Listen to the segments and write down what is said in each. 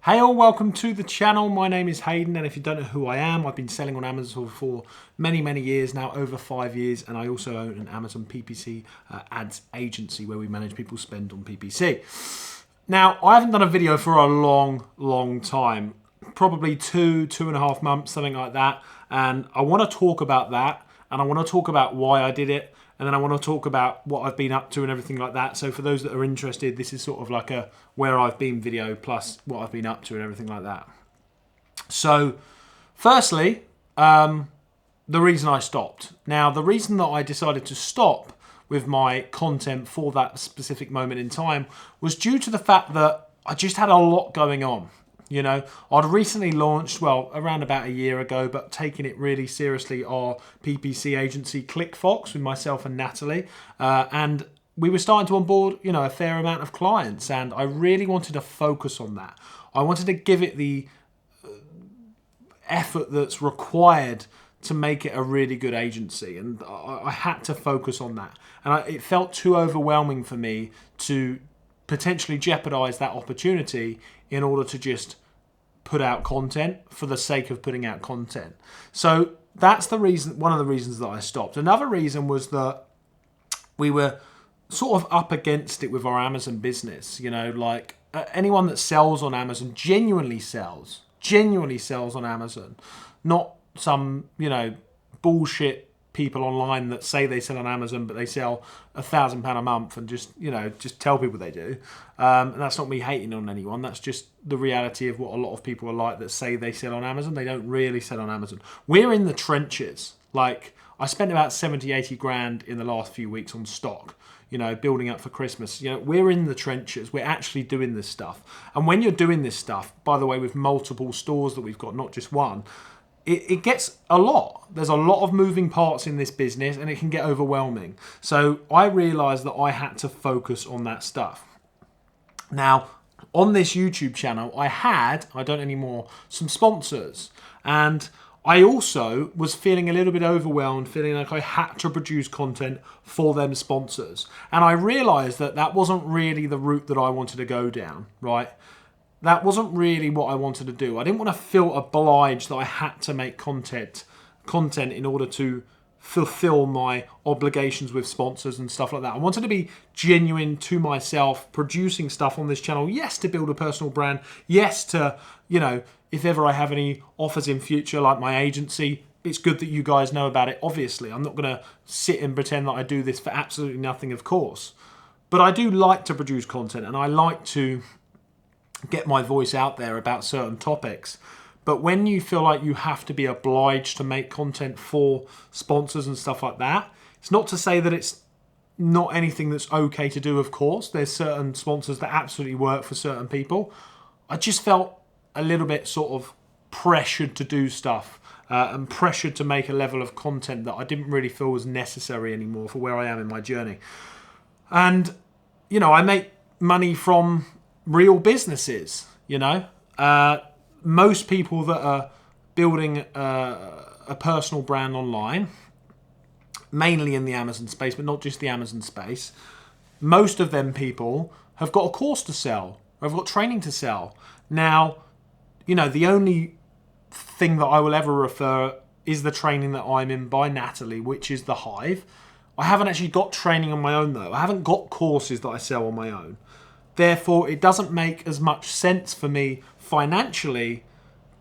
Hey all, welcome to the channel. My name is Hayden, and if you don't know who I am, I've been selling on Amazon for many years now, over 5 years, and I also own an Amazon PPC ads agency where we manage people's spend on PPC. Now, I haven't done a video for a long time, probably 2.5 months, something like that, and I want to talk about that, and I want to talk about why I did it, and then I want to talk about what I've been up to and everything like that. So for those that are interested, this is sort of like a where I've been video plus what I've been up to and everything like that. So firstly, the reason I stopped. Now, the reason that I decided to stop with my content for that specific moment in time was due to the fact that I just had a lot going on. You know, I'd recently launched, well, around about a year ago, but taking it really seriously, our PPC agency ClickFox with myself and Natalie. And we were starting to onboard, you know, a fair amount of clients. And I really wanted to focus on that. I wanted to give it the effort that's required to make it a really good agency. And I had to focus on that. And it felt too overwhelming for me to potentially jeopardize that opportunity in order to just put out content for the sake of putting out content. So that's the reason, one of the reasons that I stopped. Another reason was that we were sort of up against it with our Amazon business. You know, like anyone that sells on Amazon genuinely sells on Amazon, not some, you know, bullshit people online that say they sell on Amazon, but they sell £1,000 a month and just tell people they do. And that's not me hating on anyone. That's just the reality of what a lot of people are like that say they sell on Amazon. They don't really sell on Amazon. We're in the trenches. Like, I spent about 70, 80 grand in the last few weeks on stock, you know, building up for Christmas. You know, we're in the trenches. We're actually doing this stuff. And when you're doing this stuff, by the way, with multiple stores that we've got, not just one, it gets a lot. There's a lot of moving parts in this business and it can get overwhelming. So I realized that I had to focus on that stuff. Now, on this YouTube channel, I don't anymore, some sponsors. And I also was feeling a little bit overwhelmed, feeling like I had to produce content for them sponsors. And I realized that that wasn't really the route that I wanted to go down, right? That wasn't really what I wanted to do. I didn't want to feel obliged that I had to make content in order to fulfill my obligations with sponsors and stuff like that. I wanted to be genuine to myself, producing stuff on this channel. Yes, to build a personal brand. Yes, to, you know, if ever I have any offers in future, like my agency, it's good that you guys know about it. Obviously, I'm not going to sit and pretend that I do this for absolutely nothing, of course. But I do like to produce content, and I like to get my voice out there about certain topics. But when you feel like you have to be obliged to make content for sponsors and stuff like that, it's not to say that it's not anything that's okay to do, of course. There's certain sponsors that absolutely work for certain people. I just felt a little bit sort of pressured to do stuff and pressured to make a level of content that I didn't really feel was necessary anymore for where I am in my journey. And, you know, I make money from real businesses, you know. Most people that are building a personal brand online, mainly in the Amazon space, but not just the Amazon space, most of them people have got a course to sell, or have got training to sell. Now, you know, the only thing that I will ever refer is the training that I'm in by Natalie, which is the Hive. I haven't actually got training on my own, though. I haven't got courses that I sell on my own. Therefore, it doesn't make as much sense for me financially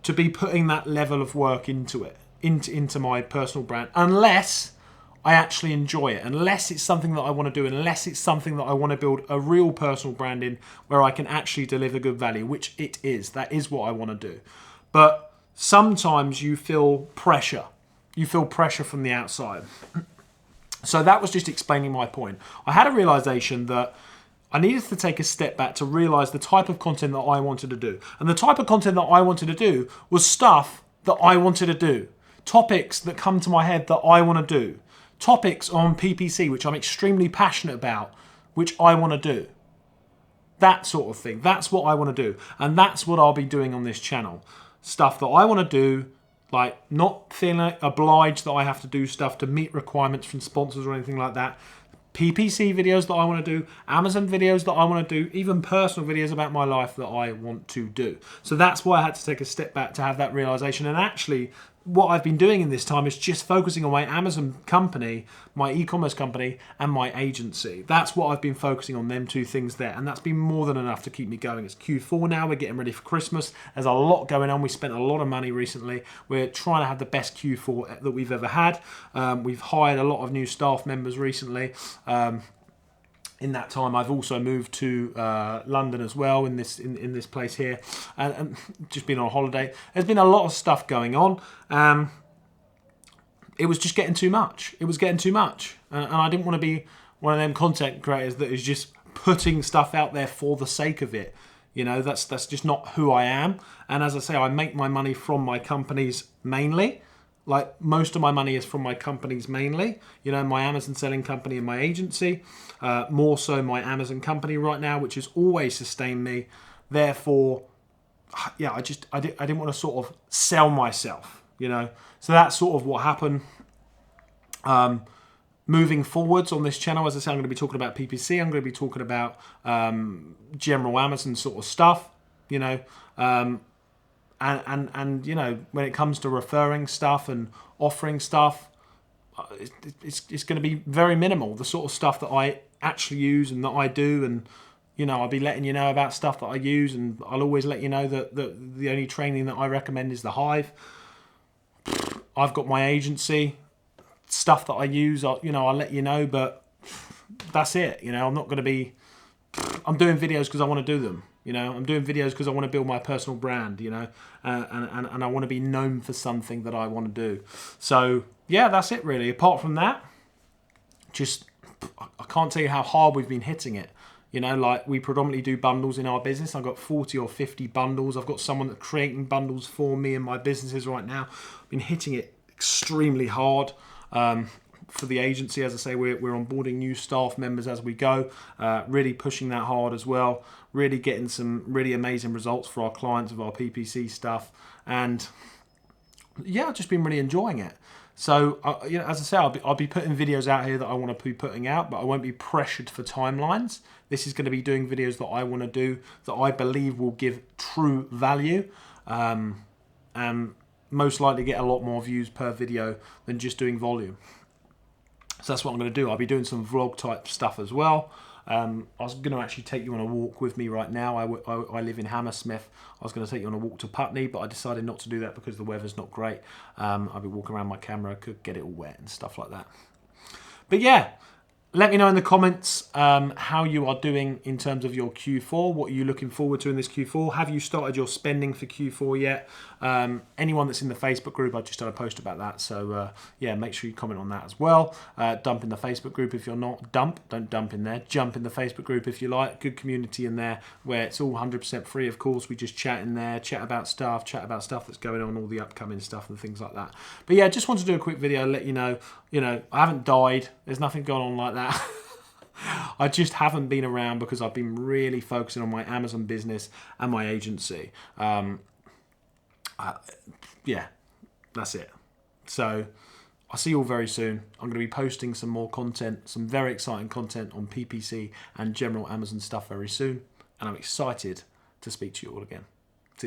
to be putting that level of work into it, into my personal brand, unless I actually enjoy it, unless it's something that I want to do, unless it's something that I want to build a real personal brand in where I can actually deliver good value, which it is. That is what I want to do. But sometimes you feel pressure. You feel pressure from the outside. So that was just explaining my point. I had a realization that I needed to take a step back to realize the type of content that I wanted to do. And the type of content that I wanted to do was stuff that I wanted to do. Topics that come to my head that I want to do. Topics on PPC, which I'm extremely passionate about, which I want to do. That sort of thing. That's what I want to do. And that's what I'll be doing on this channel. Stuff that I want to do, like not feeling obliged that I have to do stuff to meet requirements from sponsors or anything like that. PPC videos that I want to do, Amazon videos that I want to do, even personal videos about my life that I want to do. So that's why I had to take a step back to have that realization. And actually, what I've been doing in this time is just focusing on my Amazon company, my e-commerce company, and my agency. That's what I've been focusing on, them two things there. And that's been more than enough to keep me going. It's Q4 now. We're getting ready for Christmas. There's a lot going on. We spent a lot of money recently. We're trying to have the best Q4 that we've ever had. We've hired a lot of new staff members recently. In that time, I've also moved to London as well, in this place here, and just been on holiday. There's been a lot of stuff going on. It was just getting too much. It was getting too much, and I didn't want to be one of them content creators that is just putting stuff out there for the sake of it. You know, that's just not who I am. And as I say, I make my money from my companies mainly. Like, most of my money is from my companies mainly, you know, my Amazon selling company and my agency, more so my Amazon company right now, which has always sustained me. Therefore, yeah, I didn't want to sort of sell myself, you know. So that's sort of what happened. Moving forwards on this channel, as I say, I'm going to be talking about PPC. I'm going to be talking about general Amazon sort of stuff, you know. And you know, when it comes to referring stuff and offering stuff, it's going to be very minimal. The sort of stuff that I actually use and that I do, and you know, I'll be letting you know about stuff that I use, and I'll always let you know that the only training that I recommend is the Hive. I've got my agency stuff that I use. I'll let you know, but that's it. You know, I'm not going to be. I'm doing videos because I want to do them. You know, I'm doing videos because I want to build my personal brand, you know, and I want to be known for something that I want to do. So, yeah, that's it really. Apart from that, just, I can't tell you how hard we've been hitting it. You know, like, we predominantly do bundles in our business. I've got 40 or 50 bundles. I've got someone that's creating bundles for me in my businesses right now. I've been hitting it extremely hard. For the agency, as I say, we're onboarding new staff members as we go, really pushing that hard as well, really getting some really amazing results for our clients of our PPC stuff, and yeah, I've just been really enjoying it. So, you know, as I say, I'll be putting videos out here that I want to be putting out, but I won't be pressured for timelines. This is going to be doing videos that I want to do, that I believe will give true value, and most likely get a lot more views per video than just doing volume. So that's what I'm going to do. I'll be doing some vlog type stuff as well. I was going to actually take you on a walk with me right now. I live in Hammersmith. I was going to take you on a walk to Putney, but I decided not to do that because the weather's not great. I'll be walking around my camera, could get it all wet and stuff like that. But yeah, let me know in the comments how you are doing in terms of your Q4. What are you looking forward to in this Q4? Have you started your spending for Q4 yet? Anyone that's in the Facebook group, I just done a post about that. So yeah, make sure you comment on that as well. Dump in the Facebook group if you're not. Don't dump in there. Jump in the Facebook group if you like. Good community in there where it's all 100% free, of course. We just chat in there, chat about stuff that's going on, all the upcoming stuff and things like that. But yeah, just want to do a quick video, let you know, I haven't died. There's nothing going on like that. I just haven't been around because I've been really focusing on my Amazon business and my agency. Yeah, that's it. So I'll see you all very soon. I'm going to be posting some more content, some very exciting content on PPC and general Amazon stuff very soon. And I'm excited to speak to you all again.